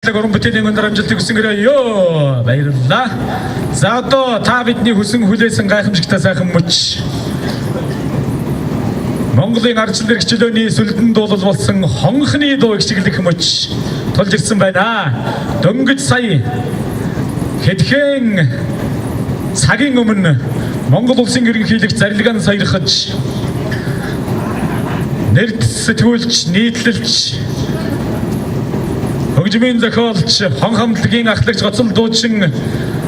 Уран бүтээлийн өндөр амжилтыг хүсэнгэрээ баярлалаа. За одоо та бидний хүсэн хүлээсэн гайхамшигтай сайхан мөч Монголын ардчил эрхчлөөний сүлдэн дуулал болсон хонхны дууг чиглэх мөч тулж ирсэн байна. Дөнгөж сая хэдхэн цагийн өмнө Монгол улсын ерөнхийлөгч зарилгаан саярхаж нэрд сэтгүүлч нийтлэлч хөгжмийн зохиолч хон хамтлагийн ахлагч гоцол дуучин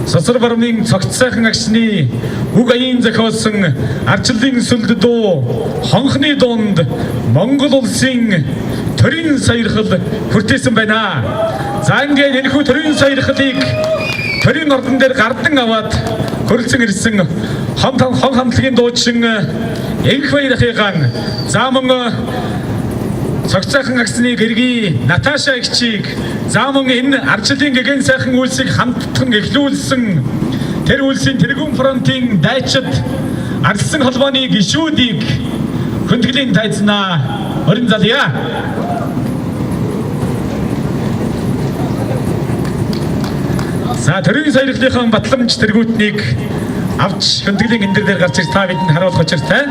Сосор бармын цогц сайхан агшны үг аян зохиолсон ардчлалын сүлд дуу хонхны дуунд Монгол улсын төрийн саярхал хүртээсэн байна. За ингээд энэхүү төрийн саярхалыг төрийн ордон дээр гардан аваад хөрөлцөн ирсэн хон хамтлагийн дуучин Энх баяр ахыгаан за мөн цогц сайхан агсны гэргий Наташа эгчийг за мөн энэ ардчлалын гэгэн сайхан үйлсийг хамтдхан эхлүүлсэн тэр үйлсийн тэргүүн фронтын дайчид ардсан холбооны гишүүдийг хүндэтгэлийн тайзнаа орин залъя. За төрийн саярхлынхан батламж тэргүүтнийг авч хүндэтгэлийн эндэр дээр гарч ирж та бидэнд харуулах учиртай.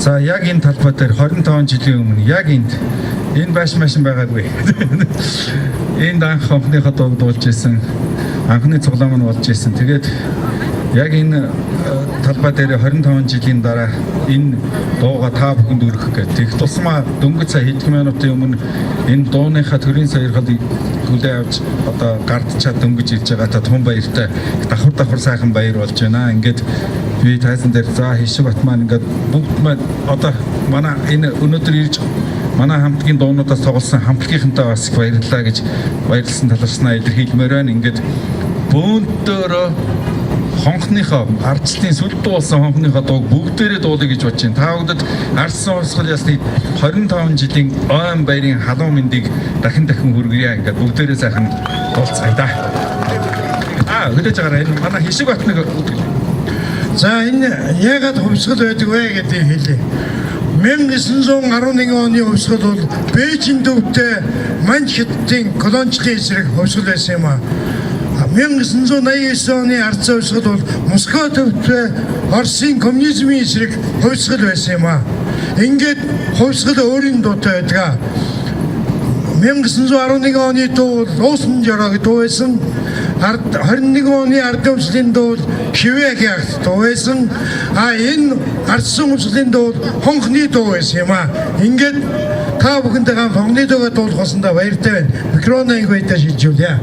За яг энэ талбай дээр 25 жилийн өмнө яг энэ байш машин байгаагүй. Энд анх хонхныхоо дууг дуулж исэн, анхны цуглаан нь болж исэн. Тэгээд яг энэ талбай дээр 25 жилийн дараа энэ дууга та бүхэнд өргөх гэдэг. Их тусмаа дөнгөж сая хэдхэн минутын өмнө энэ дууныхаа төрийн саярхалыг хүлээн авч одоо гардчаад дөнгөж ирж байгаа та тун баяртай давхар сайхан баяр болж байна. Ингээд би тайзан дээр за хишиг бат маань ингээд бүгд маань одоо манай энэ өнөөдөр ирж манай хамтгийн дуунуудаас тоглосон хамтлагийнхантай бас их баярлалаа гэж баярлсан талархснаа илэрхийлмээр байна. Ингээд бөөнтөөрөө хонхныхоо ардчлалын сүлд дуулсан хонхныхоо дууг бүгдээрээ дуулъя гэж бодож байна. Та бүдэд ардсан урсгал ясны 25 жилийн ойн баярын халуун мэндийг дахин хүргье. Ингээд бүгдээрээ сайхан дуулцгаая да. Хүлээж байгаарай. Энэ манай хишиг бат нэг за энэ яагаад хувьсгал байдаг вэ гэдгийг хэлье. 1911 оны хувьсгал бол Бээжин төвтэй Манч хятадын колончлын эсрэг хувьсгал байсан юм а. 1989 оны ардсан хувьсгал бол Москва төвтэй Оросын коммунизмын эсрэг хувьсгал байсан юм а. Ингээд хувьсгал өөрийн дуутай байдаг. 1911 оны дуу Луусан жорог дуу байсан. 21 оны ардын хувьслын дуу Шивэг ягт дуу байсан. Энэ ардсан хувьслын дуу хонхны дуу байсан юм а. Ингээд та бүхэндээ хонхны дуугаа дуулах болсондоо баяртай байна. Микрофон анги байта шилжүүлье.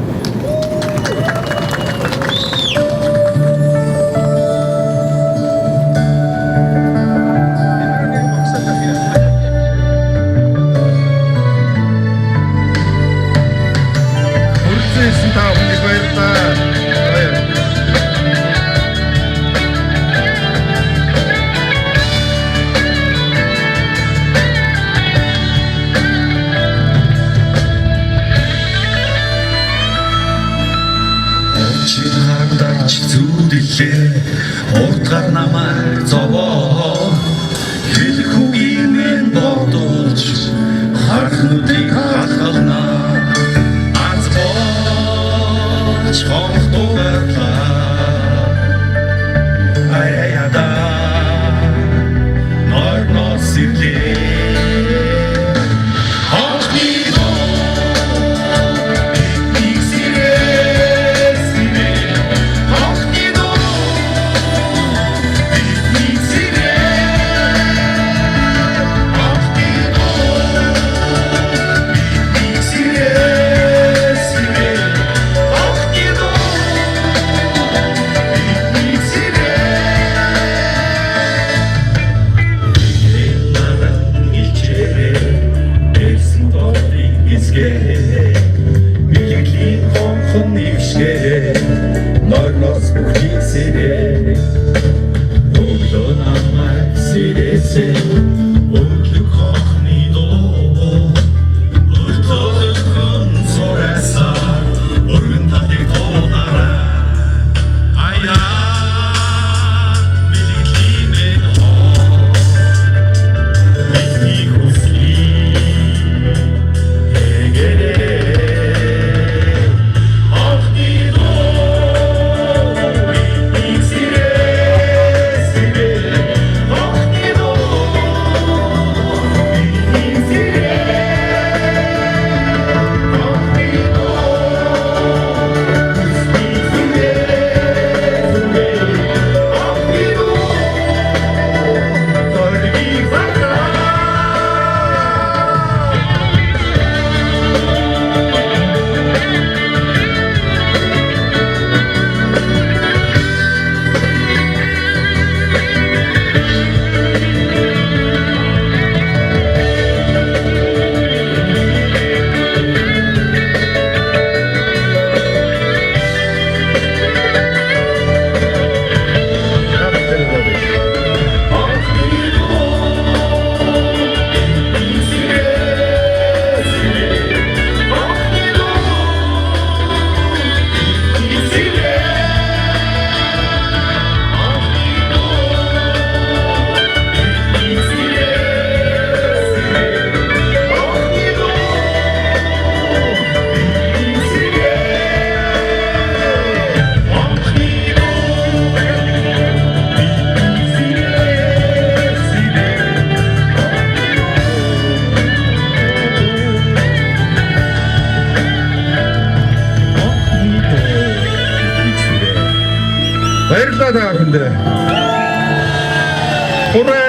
Урдгар намайг зовоо хэлэх үгийг минь бодож харахнуудыг халхална аз боч хонх дуугарлаа аяяда нойрнос ирлээ баярлалаа та бүхэндээ. Хүрээ